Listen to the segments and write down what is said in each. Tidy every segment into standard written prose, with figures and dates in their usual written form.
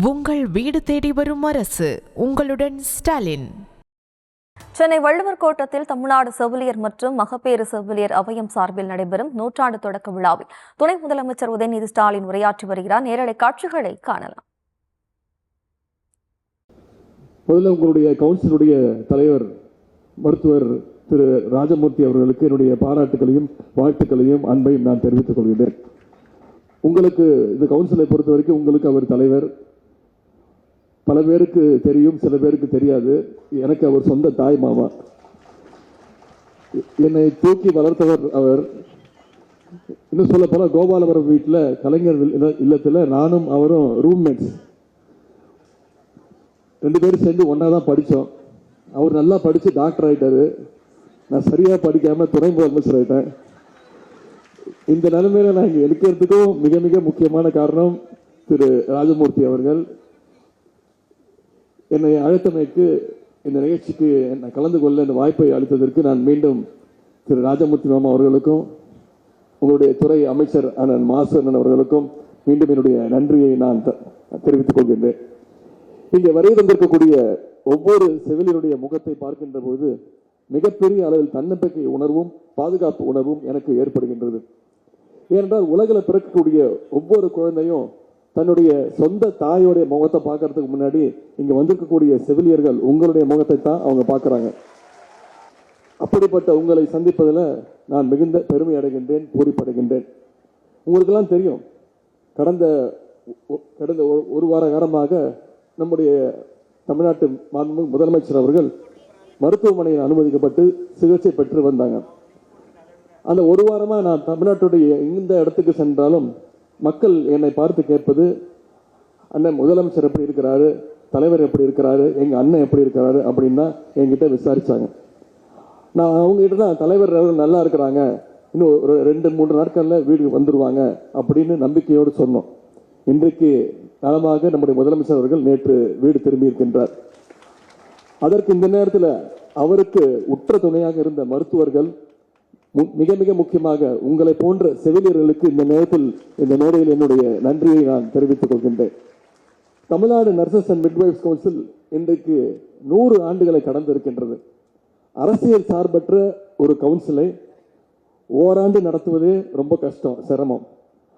உங்கள் வீடு தேடி வரும் அரசு. உங்களுடன் ஸ்டாலின். சென்னை வள்ளுவர் கோட்டத்தில் தமிழ்நாடு செவிலியர் மற்றும் மகப்பேறு செவிலியர் அவையம் சார்பில் நடைபெறும் நூற்றாண்டு தொடக்க விழாவில் துணை முதலமைச்சர் உதயநிதி ஸ்டாலின் உரையாற்றி வருகிறார். நேரடி காட்சிகளை காணலாம். முதல்ல உங்களுடைய கவுன்சிலுடைய தலைவர் மருத்துவர் திரு ராஜமூர்த்தி அவர்களுக்கு என்னுடைய பாராட்டுகளையும் வாழ்த்துக்களையும் அன்பையும் நான் தெரிவித்துக் கொள்கிறேன். உங்களுக்கு இந்த கவுன்சிலை பொறுத்த வரைக்கும் உங்களுக்கு அவர் தலைவர். பல பேருக்கு தெரியும், சில பேருக்கு தெரியாது. எனக்கு அவர் சொந்த தாய் மாமா. என்னை தூக்கி வளர்த்தவர் அவர். இன்னும் சொல்ல போல கோபாலபுரம் வீட்டில் கலைஞர் இல்லத்தில் நானும் அவரும் ரூம்மேட்ஸ். 2 பேரும் சேர்ந்து ஒன்றா தான் படித்தோம். அவர் நல்லா படித்து டாக்டர் ஆகிட்டாரு. நான் சரியாக படிக்காமல் துணை முதலமைச்சர் ஆகிட்டேன். இந்த நிலைமையில நான் இங்கே எடுக்கிறதுக்கும் மிக மிக முக்கியமான காரணம் திரு ராஜமூர்த்தி அவர்கள். என்னை அழைத்தமைக்கு, இந்த நிகழ்ச்சிக்கு என்னை கலந்து கொள்ள இந்த வாய்ப்பை அளித்ததற்கு நான் மீண்டும் திரு ராஜமூர்த்தி மாமா அவர்களுக்கும் உங்களுடைய துறை அமைச்சர் அண்ணன் மாசன் அவர்களுக்கும் மீண்டும் என்னுடைய நன்றியை நான் தெரிவித்துக் கொள்கின்றேன். இங்கே வருகை தந்திருக்கக்கூடிய ஒவ்வொரு செவிலியருடைய முகத்தை பார்க்கின்ற போது மிகப்பெரிய அளவில் தன்னம்பிக்கை உணர்வும் பாதுகாப்பு உணர்வும் எனக்கு ஏற்படுகின்றது. ஏனென்றால் உலகில் பிறக்கக்கூடிய ஒவ்வொரு குழந்தையும் தன்னுடைய சொந்த தாயோடைய முகத்தை பார்க்கறதுக்கு முன்னாடி இங்க வந்திருக்கக்கூடிய செவிலியர்கள் உங்களுடைய முகத்தை தான் அவங்க பார்க்கறாங்க. அப்படிப்பட்ட உங்களை சந்திப்பதில் நான் மிகுந்த பெருமை அடைகின்றேன், பூரிப்படைகின்றேன். உங்களுக்கெல்லாம் தெரியும், கடந்த ஒரு வார காலமாக நம்முடைய தமிழ்நாட்டு முதலமைச்சர் அவர்கள் மருத்துவமனையில் அனுமதிக்கப்பட்டு சிகிச்சை பெற்று வந்தாங்க. அந்த ஒரு வாரமா நான் தமிழ்நாட்டுடைய எந்த இடத்துக்கு சென்றாலும் மக்கள் என்னை பார்த்து கேட்பது, அண்ணன் முதலமைச்சர் எப்படி இருக்கிறாரு, தலைவர் எப்படி இருக்கிறாரு, எங்க அண்ணன் எப்படி இருக்கிறாரு அப்படின்னா என்கிட்ட விசாரிச்சாங்க. நான் அவங்ககிட்ட தான் தலைவர் நல்லா இருக்கிறாங்க, இன்னும் ஒரு 2-3 நாட்கள்ல வீடு வந்துருவாங்க அப்படின்னு நம்பிக்கையோடு சொன்னோம். இன்றைக்கு நலமாக நம்முடைய முதலமைச்சர் அவர்கள் நேற்று வீடு திரும்பி இருக்கின்றார். அதற்கு இந்த நேரத்தில் அவருக்கு உற்ற துணையாக இருந்த மருத்துவர்கள், மிக மிக முக்கியமாக உங்களை போன்ற செவிலியர்களுக்கு இந்த நேரத்தில் இந்த மேடையில் என்னுடைய நன்றியை நான் தெரிவித்துக் கொள்கின்றேன். Tamil Nadu nurses and midwives council இன்றைக்கு 100 ஆண்டுகளை கடந்திருக்கின்றது. அரசியல் சார்பற்ற ஒரு கவுன்சிலை ஓராண்டு நடத்துவதே ரொம்ப கஷ்டம், சிரமம்.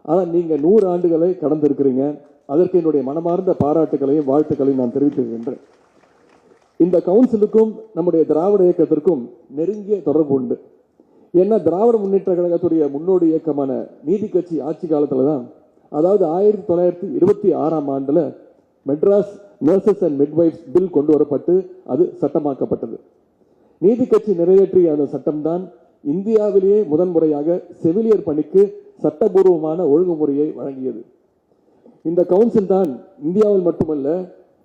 ஆனால் நீங்க 100 ஆண்டுகளை கடந்திருக்கிறீங்க. அதற்கு என்னுடைய மனமார்ந்த பாராட்டுகளையும் வாழ்த்துக்களையும் நான் தெரிவித்திருக்கின்றேன். இந்த கவுன்சிலுக்கும் நம்முடைய திராவிட இயக்கத்திற்கும் நெருங்கிய தொடர்பு உண்டு. ஏன்னா திராவிட முன்னேற்ற கழகத்துடைய முன்னோடி இயக்கமான நீதி கட்சி ஆட்சி காலத்துல தான், அதாவது 1926ஆம் ஆண்டுல Madras nurses and midwives bill கொண்டு வரப்பட்டு அது சட்டமாக்கப்பட்டது. நீதி கட்சி நிறைவேற்றிய அந்த சட்டம் தான் இந்தியாவிலேயே முதன்முறையாக செவிலியர் பணிக்கு சட்டபூர்வமான ஒழுங்குமுறையை வழங்கியது. இந்த கவுன்சில் தான் இந்தியாவில் மட்டுமல்ல,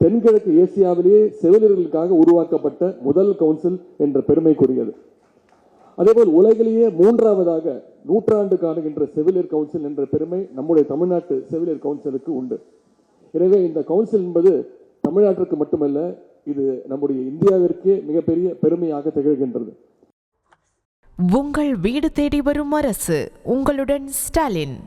தென்கிழக்கு ஏசியாவிலேயே செவிலியர்களுக்காக உருவாக்கப்பட்ட முதல் கவுன்சில் என்ற பெருமைக்குரியது. அதேபோல் உலகிலேயே 3ஆவதாக 100 ஆண்டு காணுகின்ற செவிலியர் கவுன்சில் என்ற பெருமை நம்முடைய தமிழ்நாட்டு செவிலியர் கவுன்சிலுக்கு உண்டு. எனவே இந்த கவுன்சில் என்பது தமிழ்நாட்டிற்கு மட்டுமல்ல, இது நம்முடைய இந்தியாவிற்கே மிகப்பெரிய பெருமையாக திகழ்கின்றது. உங்கள் வீடு தேடி வரும் அரசு. உங்களுடன் ஸ்டாலின்.